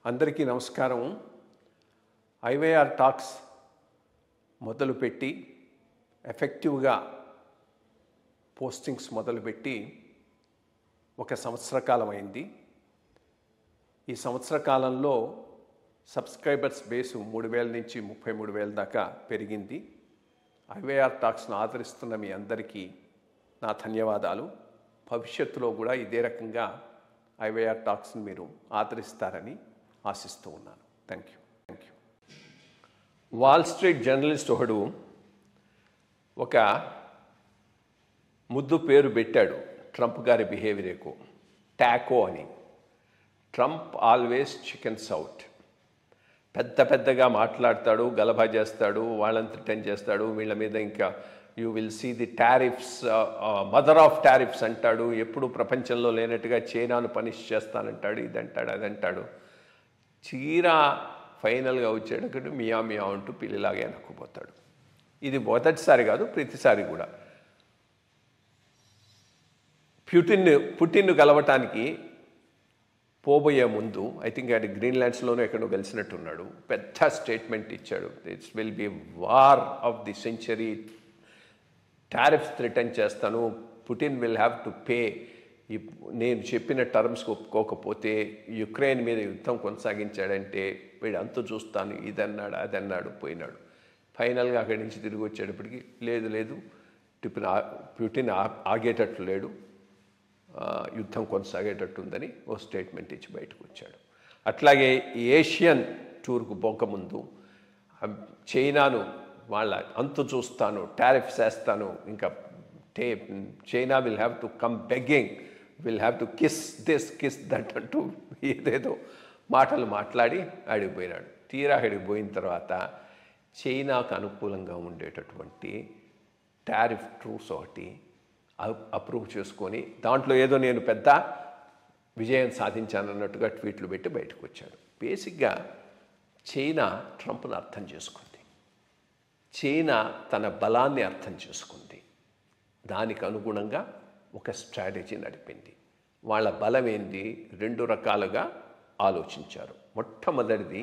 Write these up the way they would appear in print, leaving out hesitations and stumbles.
అందరికీ నమస్కారం. IYR talks మొదలుపెట్టి ఎఫెక్టివ్గా పోస్టింగ్స్ మొదలుపెట్టి ఒక సంవత్సర కాలం అయింది. ఈ సంవత్సర కాలంలో సబ్స్క్రైబర్స్ బేసు 3,000 నుంచి 33,000 దాకా పెరిగింది. ఐవైఆర్ టాక్స్ను ఆదరిస్తున్న మీ అందరికీ నా ధన్యవాదాలు. భవిష్యత్తులో కూడా ఇదే రకంగా ఐవైఆర్ టాక్స్ని మీరు ఆదరిస్తారని ఆశిస్తూ ఉన్నాను. Thank you. Wall street journalist ఒకడు ఒక ముద్దు పేరు పెట్టాడు ట్రంప్ గారి బిహేవియర్కు, టాకో అని. Trump always chickens out. పెద్దగా మాట్లాడతాడు, గలభా చేస్తాడు, వాళ్ళని థ్రెటన్ చేస్తాడు. వీళ్ళ మీద ఇంకా you will see the tariffs, mother of tariffs అంటాడు. ఎప్పుడు ప్రపంచంలో లేనట్టుగా చైనాను పనిష్ చేస్తానంటాడు, ఇదంటాడు అదంటాడు. చీరా ఫైనల్గా వచ్చేటప్పుడు మియా అంటూ పిల్లిలాగే నక్కుపోతాడు. ఇది మొదటిసారి కాదు, ప్రతిసారి కూడా. పుటిన్ను కలవటానికి పోబోయే ముందు ఐ థింక్ ఆయన గ్రీన్లాండ్స్లోనూ ఎక్కడో కలిసినట్టున్నాడు. పెద్ద స్టేట్మెంట్ ఇచ్చాడు. This will be war of the century, tariffs threaten చేస్తాను, Putin will have to pay, నేను చెప్పిన టర్మ్స్కి ఒప్పుకోకపోతే యుక్రెయిన్ మీద యుద్ధం కొనసాగించాడంటే వీడు అంతు చూస్తాను, ఇదన్నాడు అదన్నాడు, పోయినాడు. ఫైనల్గా అక్కడి నుంచి తిరిగి వచ్చేటప్పటికి లేదు పుటిన్ ఆగేటట్లు లేడు, యుద్ధం కొనసాగేటట్టుందని ఓ స్టేట్మెంట్ ఇచ్చి బయటకు వచ్చాడు. అట్లాగే ఏషియన్ టూర్కు పోకముందు చైనాను వాళ్ళ అంతు చూస్తాను, టారిఫ్స్ వేస్తాను, ఇంకా China will have to come begging, will have to kiss this kiss that అంటూ ఏదేదో మాటలు మాట్లాడి అడిగిపోయినాడు. తీరా అడిగిపోయిన తర్వాత చైనాకు అనుకూలంగా ఉండేటటువంటి టారిఫ్ ట్రూస్ ఒకటి అప్రూవ్ చేసుకొని దాంట్లో ఏదో నేను పెద్ద విజయం సాధించానన్నట్టుగా ట్వీట్లు పెట్టి బయటకు వచ్చాడు. బేసిక్గా చైనా ట్రంప్ను అర్థం చేసుకుంది, చైనా తన బలాన్ని అర్థం చేసుకుంది, దానికి అనుగుణంగా ఒక స్ట్రాటజీ నడిపింది. వాళ్ళ బలం ఏంది? 2 రకాలుగా ఆలోచించారు. మొట్టమొదటిది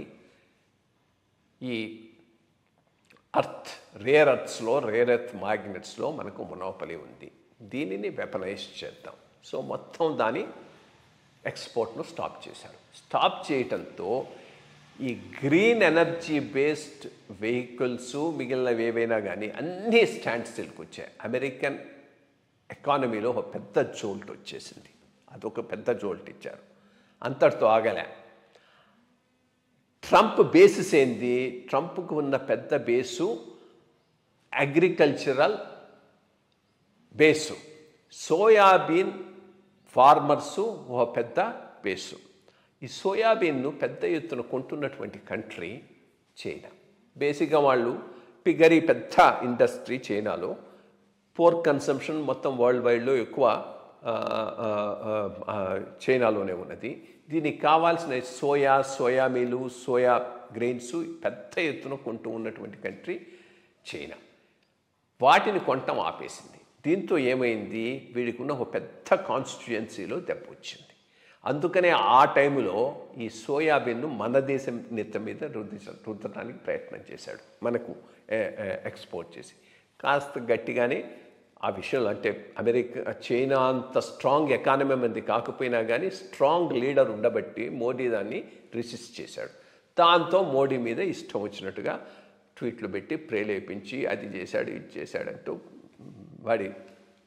ఈ రేర్ ఎర్త్ మ్యాగ్నెట్స్లో మనకు మొనోపలి ఉంది, దీనిని వెపనైజ్ చేద్దాం. సో మొత్తం దాని ఎక్స్పోర్ట్ను స్టాప్ చేశారు. స్టాప్ చేయటంతో ఈ గ్రీన్ ఎనర్జీ బేస్డ్ వెహికల్స్ మిగిలినవి ఏవైనా కానీ అన్నీ స్టాండ్ స్టిల్కి వచ్చాయి. అమెరికన్ ఎకానమీలో ఒక పెద్ద జోల్ట్ వచ్చేసింది. అదొక పెద్ద జోల్ట్ ఇచ్చారు. అంతటితో ఆగలే. ట్రంప్ బేసిస్ ఏంది? ట్రంప్కు ఉన్న పెద్ద base agricultural base, soybean farmers ఒక పెద్ద బేసు. ఈ సోయాబీన్ను పెద్ద ఎత్తున కొంటున్నటువంటి కంట్రీ చైనా. బేసిక్గా వాళ్ళు పిగరీ పెద్ద ఇండస్ట్రీ చైనాలో. పోర్క్ కన్సంప్షన్ మొత్తం వరల్డ్ వైడ్లో ఎక్కువ చైనాలోనే ఉన్నది. దీనికి కావాల్సిన సోయా మీలు, సోయా గ్రెయిన్స్ పెద్ద ఎత్తున కొంటూ ఉన్నటువంటి కంట్రీ చైనా. వాటిని కొనటం ఆపేసింది. దీంతో ఏమైంది? వీడికి ఉన్న ఒక పెద్ద కాన్స్టిట్యుయెన్సీలో దెబ్బ వచ్చింది. అందుకనే ఆ టైంలో ఈ సోయాబీన్ను మన దేశం నెత్త మీద రుద్దడానికి ప్రయత్నం చేశాడు, మనకు ఎక్స్పోర్ట్ చేసి. కాస్త గట్టిగానే ఆ విషయంలో, అంటే చైనా అంత స్ట్రాంగ్ ఎకానమీ మంది కాకపోయినా కానీ స్ట్రాంగ్ లీడర్ ఉండబట్టి మోడీ దాన్ని రిసిస్ట్ చేశాడు. దాంతో మోడీ మీద ఇష్టం వచ్చినట్టుగా ట్వీట్లు పెట్టి ప్రేరేపించి అది చేశాడు ఇది చేశాడంటూ వాడి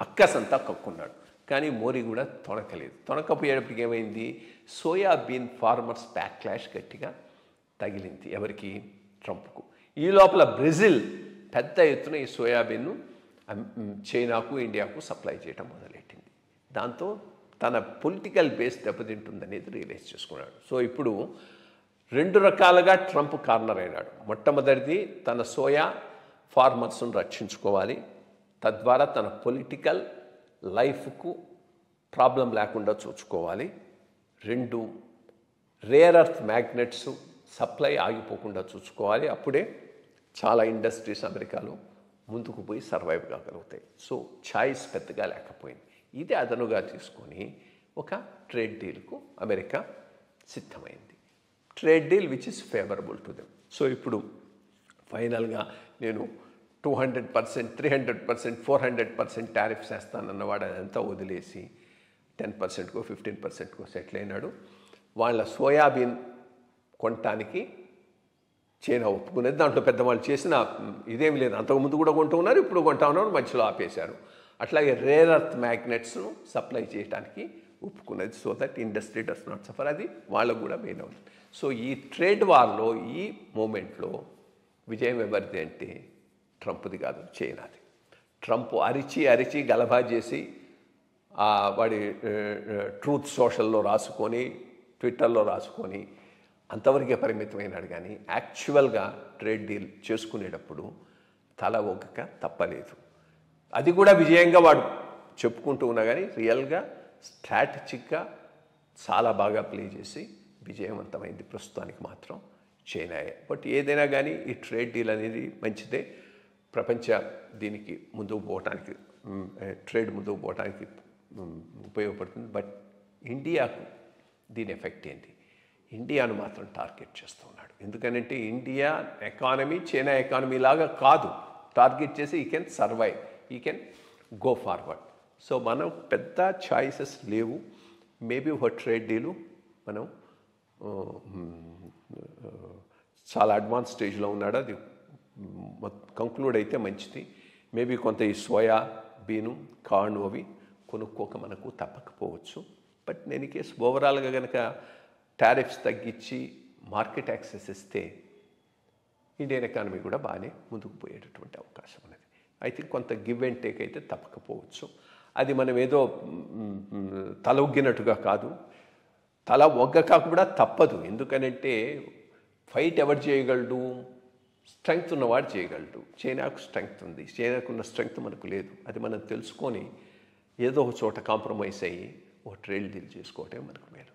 అక్కసంతా కక్కున్నాడు. కానీ మోడీ కూడా తొణకలేదు. తొణకపోయేటప్పటికి ఏమైంది? సోయాబీన్ ఫార్మర్స్ బ్యాక్లాష్ గట్టిగా తగిలింది. ఎవరికి? ట్రంప్కు. ఈ లోపల బ్రెజిల్ పెద్ద ఎత్తున ఈ సోయాబీన్ను చైనాకు, ఇండియాకు సప్లై చేయడం మొదలెట్టింది. దాంతో తన పొలిటికల్ బేస్ దెబ్బతింటుందనేది రియలైజ్ చేసుకున్నాడు. సో ఇప్పుడు 2 రకాలుగా ట్రంప్ కార్నర్ అయినాడు. మొట్టమొదటిది తన సోయా ఫార్మర్స్ను రక్షించుకోవాలి, తద్వారా తన పొలిటికల్ లైఫ్కు ప్రాబ్లం లేకుండా చూసుకోవాలి. 2 రేర్ ఎర్త్ మ్యాగ్నెట్స్ సప్లై ఆగిపోకుండా చూసుకోవాలి. అప్పుడే చాలా ఇండస్ట్రీస్ అమెరికాలో ముందుకు పోయి సర్వైవ్ కాగలుగుతాయి. సో చాయిస్ పెద్దగా లేకపోయింది. ఇది అదనుగా తీసుకొని ఒక ట్రేడ్ డీల్కు అమెరికా సిద్ధమైంది. Trade deal which is favourable to them. So ఇప్పుడు ఫైనల్గా నేను 200%, 300%, 400% టారిఫ్స్ వేస్తానన్నవాడు అదంతా వదిలేసి 10%కో 15%కో సెటిల్ అయినాడు. వాళ్ళ సోయాబీన్ కొనటానికి చైనా ఒప్పుకునేది. దాంట్లో పెద్దవాళ్ళు చేసిన ఇదేమి లేదు, అంతకుముందు కూడా కొంటూ ఉన్నారు, ఇప్పుడు కొంటా ఉన్నారు, మధ్యలో ఆపేశారు. అట్లాగే రేర్ అర్త్ మ్యాగ్నెట్స్ను సప్లై చేయడానికి ఒప్పుకున్నది, so that industry does not suffer. అది వాళ్ళకు కూడా మెయిన్ అవుతుంది. సో ఈ ట్రేడ్ వార్లో ఈ మూమెంట్లో విజయం ఎవరిది అంటే ట్రంప్ది కాదు, చైనాది. ట్రంప్ అరిచి గలభా చేసి వాడి ట్రూత్ సోషల్లో రాసుకొని, ట్విట్టర్లో రాసుకొని అంతవరకే పరిమితమైనాడు. కానీ యాక్చువల్గా ట్రేడ్ డీల్ చేసుకునేటప్పుడు తల ఒగ్గక తప్పలేదు. అది కూడా విజయంగా వాడు చెప్పుకుంటూ ఉన్నా కానీ రియల్గా స్ట్రాటజిక్గా చాలా బాగా ప్లే చేసి విజయవంతమైంది ప్రస్తుతానికి మాత్రం చైనాయే. బట్ ఏదైనా కానీ ఈ ట్రేడ్ డీల్ అనేది మంచిదే, ప్రపంచ దీనికి ముందుకు పోవటానికి, ట్రేడ్ ముందుకు పోవటానికి ఉపయోగపడుతుంది. బట్ ఇండియాకు దీని ఎఫెక్ట్ ఏంటి? ఇండియాను మాత్రం టార్గెట్ చేస్తూ ఉన్నాడు. ఎందుకనంటే ఇండియా ఎకానమీ చైనా ఎకానమీ లాగా కాదు. టార్గెట్ చేసి ఈ కెన్ సర్వైవ్, ఈ కెన్ గో ఫార్వర్డ్. సో మనం పెద్ద చాయిసెస్ లేవు. మేబీ ఒక ట్రేడ్ డీలు మనం చాలా అడ్వాన్స్ స్టేజ్లో ఉన్నాడు, అది కంక్లూడ్ అయితే మంచిది. మేబీ కొంత ఈ సోయా బీను కార్న్ అవి కొనుక్కోక మనకు తప్పకపోవచ్చు. బట్ నేను కేసు ఓవరాల్గా కనుక టారిఫ్స్ తగ్గించి మార్కెట్ యాక్సెస్ ఇస్తే ఇండియన్ ఎకానమీ కూడా బాగానే ముందుకు పోయేటటువంటి అవకాశం ఉన్నది. ఐ థింక్ కొంత గివ్ అండ్ టేక్ అయితే తప్పకపోవచ్చు. అది మనం ఏదో తల ఒగ్గినట్టుగా కాదు, తల ఒగ్గక కూడా తప్పదు. ఎందుకనంటే ఫైట్ ఎవరు చేయగలడు? స్ట్రెంగ్త్ ఉన్నవాడు చేయగలడు. చైనాకు స్ట్రెంగ్త్ ఉంది, చైనాకున్న స్ట్రెంగ్త్ మనకు లేదు. అది మనం తెలుసుకొని ఏదో ఒక చోట కాంప్రమైజ్ అయ్యి ఒక ట్రేడ్ డీల్ చేసుకోవటం మనకు మేలు.